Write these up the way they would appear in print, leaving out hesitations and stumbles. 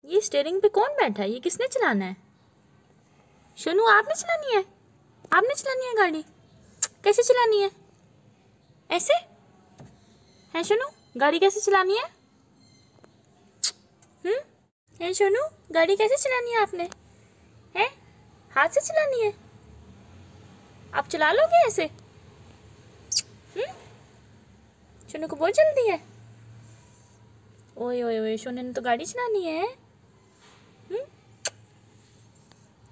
ये स्टीयरिंग पे कौन बैठा है? ये किसने चलाना है? शोनू आपने चलानी है? आपने चलानी है गाड़ी? कैसे चलानी है? ऐसे है शोनू? गाड़ी कैसे चलानी है? है शोनू? गाड़ी कैसे चलानी है आपने? हैं? हाथ से चलानी है? आप चला लोगे ऐसे? शोनू को बहुत जल्दी है। ओए ओए ओए, शोनू ने तो गाड़ी चलानी है।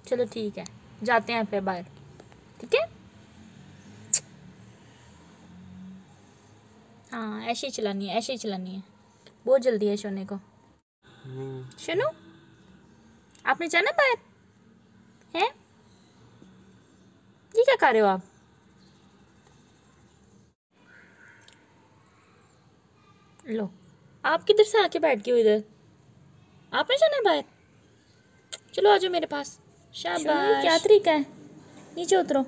चलो ठीक है, जाते हैं फिर बाहर, ठीक है? हाँ ऐसे ही चलानी है, ऐसे ही चलानी है। बहुत जल्दी है शोने को। शोनू आपने जाना बाहर है? ये क्या कर रहे हो आप? लो, आप किधर से आके बैठ गए हो इधर? आपने जाना है बाहर? चलो आ जाओ मेरे पास। शाबाश। क्या तरीका है? नीचे उतरो।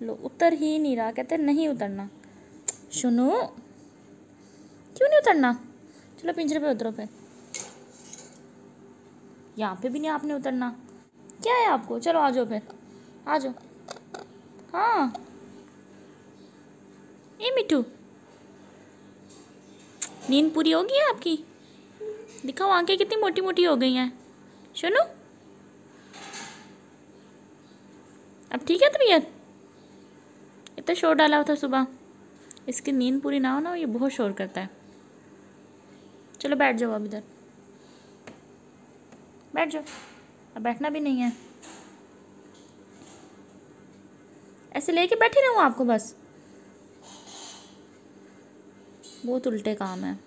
लो, उतर ही नहीं रहा, कहते नहीं उतरना। सुनो, क्यों नहीं उतरना? चलो पिंजरे पे उतरो फिर। यहाँ पे भी नहीं आपने उतरना। क्या है आपको? चलो आ जाओ फिर, आ जाओ। हाँ ए मिठू, नींद पूरी हो गई है आपकी? दिखाओ आंखें कितनी मोटी मोटी हो गई हैं। सुनो, अब ठीक है तबीयत? इतना शोर डाला हुआ था सुबह। इसकी नींद पूरी ना हो ना, ये बहुत शोर करता है। चलो बैठ जाओ अब इधर, बैठ जाओ। अब बैठना भी नहीं है, ऐसे लेके बैठी रहूँ आपको बस? बहुत उल्टे काम है।